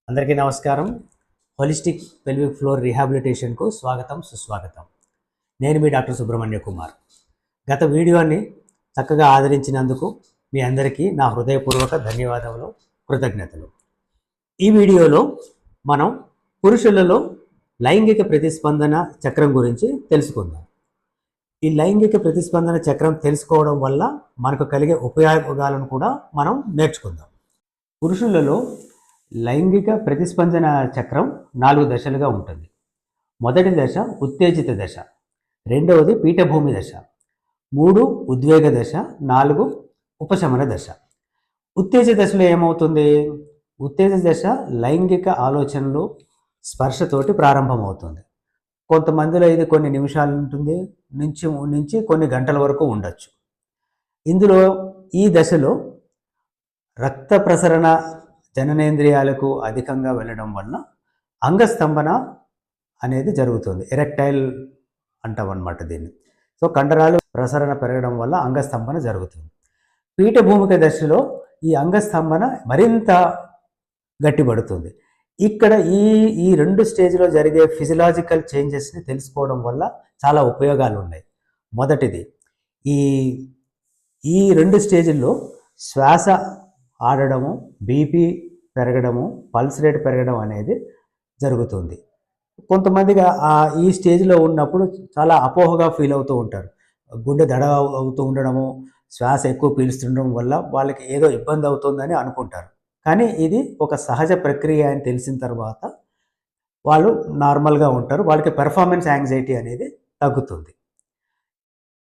అందరికీ నమస్కారం. Holistic pelvic floor రీహాబిలిటేషన్కు స్వాగతం, సుస్వాగతం. నేను మీ డాక్టర్ సుబ్రహ్మణ్య కుమార్. గత వీడియోని చక్కగా ఆదరించినందుకు మీ అందరికీ నా హృదయపూర్వక ధన్యవాదములు, కృతజ్ఞతలు. ఈ వీడియోలో మనం పురుషులలో లైంగిక ప్రతిస్పందన చక్రం గురించి తెలుసుకుందాం. ఈ లైంగిక ప్రతిస్పందన చక్రం తెలుసుకోవడం వల్ల మనకు కలిగే ఉపయోగాలను కూడా మనం నేర్చుకుందాం. పురుషులలో లైంగిక ప్రతిస్పందన చక్రం 4 దశలుగా ఉంటుంది. మొదటి దశ ఉత్తేజిత దశ, రెండవది పీఠభూమి దశ, 3 ఉద్వేగ దశ, 4 ఉపశమన దశ. ఉత్తేజిత దశలో ఏమవుతుంది? ఉత్తేజిత దశ లైంగిక ఆలోచనలు స్పర్శతోటి ప్రారంభమవుతుంది. కొంతమందిలో ఇది కొన్ని నిమిషాలు ఉంటుంది, నుంచి కొన్ని గంటల వరకు ఉండొచ్చు. ఇందులో ఈ దశలో రక్త ప్రసరణ జననేంద్రియాలకు అధికంగా వెళ్ళడం వల్ల అంగస్తంభన అనేది జరుగుతుంది. ఎరెక్టైల్ అంటాం అన్నమాట దీన్ని. సో కండరాలు ప్రసరణ పెరగడం వల్ల అంగస్తంభన జరుగుతుంది. పీఠభూమిక దశలో ఈ అంగస్తంభన మరింత గట్టిపడుతుంది. ఇక్కడ ఈ 2 స్టేజ్లో జరిగే ఫిజియలాజికల్ చేంజెస్ని తెలుసుకోవడం వల్ల చాలా ఉపయోగాలు ఉన్నాయి. మొదటిది, ఈ 2 స్టేజ్ల్లో శ్వాస ఆడడము, బీపీ పెరగడము, పల్స్ రేట్ పెరగడం అనేది జరుగుతుంది. కొంతమందిగా ఈ స్టేజ్లో ఉన్నప్పుడు చాలా అపోహగా ఫీల్ అవుతూ ఉంటారు. గుండె దడ అవుతూ ఉండడము, శ్వాస ఎక్కువ పీలుస్తుండడం వల్ల వాళ్ళకి ఏదో ఇబ్బంది అవుతుందని అనుకుంటారు. కానీ ఇది ఒక సహజ ప్రక్రియ అని తెలిసిన తర్వాత వాళ్ళు నార్మల్గా ఉంటారు. వాళ్ళకి పెర్ఫార్మెన్స్ యాంగ్జైటీ అనేది తగ్గుతుంది.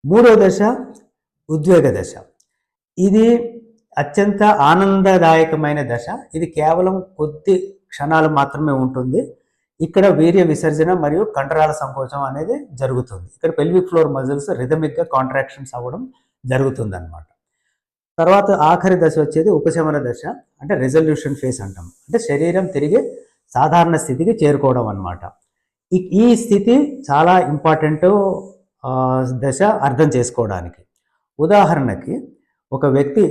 మూడో దశ ఉద్వేగ దశ. ఇది అత్యంత ఆనందదాయకమైన దశ. ఇది కేవలం కొద్ది క్షణాలు మాత్రమే ఉంటుంది. ఇక్కడ వీర్య విసర్జన మరియు కండరాల సంకోచం అనేది జరుగుతుంది. ఇక్కడ పెల్విక్ ఫ్లోర్ మజిల్స్ రిథమిక్గా కాంట్రాక్షన్స్ అవ్వడం జరుగుతుంది అన్నమాట. తర్వాత ఆఖరి దశ వచ్చేది ఉపశమన దశ, అంటే రెజల్యూషన్ ఫేస్ అంటాం. అంటే శరీరం తిరిగి సాధారణ స్థితికి చేరుకోవడం అన్నమాట. ఈ స్థితి చాలా ఇంపార్టెంట్ దశ అర్థం చేసుకోవడానికి. ఉదాహరణకి ఒక వ్యక్తి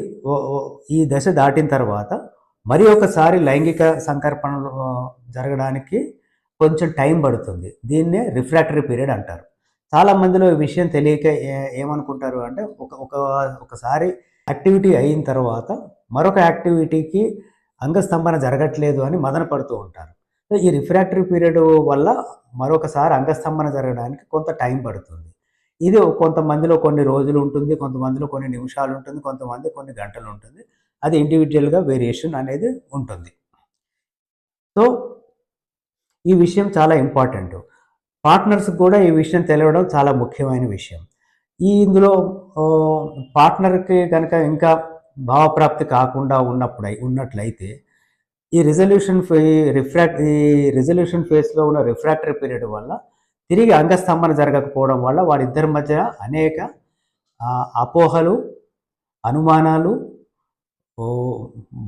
ఈ దశ దాటిన తర్వాత మరి ఒకసారి లైంగిక సంకర్పణలు జరగడానికి కొంచెం టైం పడుతుంది. దీన్నే రిఫ్రాక్టరీ పీరియడ్ అంటారు. చాలామందిలో ఈ విషయం తెలియక ఏమనుకుంటారు అంటే ఒకసారి యాక్టివిటీ అయిన తర్వాత మరొక యాక్టివిటీకి అంగస్తంభన జరగట్లేదు అని మదన పడుతూ ఉంటారు. ఈ రిఫ్రాక్టరీ పీరియడ్ వల్ల మరొకసారి అంగస్తంభన జరగడానికి కొంత టైం పడుతుంది. ఇది కొంతమందిలో కొన్ని రోజులు ఉంటుంది, కొంతమందిలో కొన్ని నిమిషాలు ఉంటుంది, కొంతమంది కొన్ని గంటలు ఉంటుంది. అది ఇండివిజువల్గా వేరియేషన్ అనేది ఉంటుంది. సో ఈ విషయం చాలా ఇంపార్టెంట్. పార్ట్నర్స్కి కూడా ఈ విషయం తెలియడం చాలా ముఖ్యమైన విషయం. ఇందులో పార్ట్నర్కి కనుక ఇంకా భావప్రాప్తి కాకుండా ఉన్నట్లయితే ఈ రిజల్యూషన్ ఫేస్లో ఉన్న రిఫ్రాక్టరీ పీరియడ్ వల్ల తిరిగి అంగస్తంభన జరగకపోవడం వల్ల వారిద్దరి మధ్య అనేక అపోహలు, అనుమానాలు,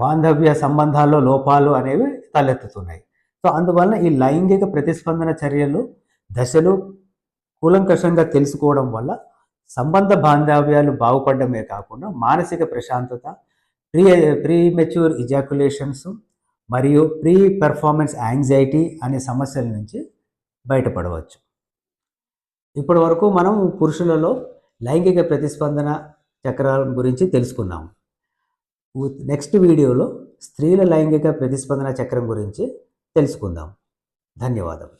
బాంధవ్య సంబంధాల్లో లోపాలు అనేవి తలెత్తుతున్నాయి. సో అందువల్ల ఈ లైంగిక ప్రతిస్పందన చర్యలు, దశలు కూలంకషంగా తెలుసుకోవడం వల్ల సంబంధ బాంధవ్యాలు బాగుపడమే కాకుండా మానసిక ప్రశాంతత, ప్రీమెచ్యూర్ ఇజాక్యులేషన్స్ మరియు ప్రీ పెర్ఫార్మెన్స్ యాంగ్జైటీ అనే సమస్యల నుంచి బయటపడవచ్చు. ఇప్పటి వరకు మనం పురుషులలో లైంగిక ప్రతిస్పందన చక్రాల గురించి తెలుసుకున్నాము. నెక్స్ట్ వీడియోలో స్త్రీల లైంగిక ప్రతిస్పందన చక్రం గురించి తెలుసుకుందాం. ధన్యవాదాలు.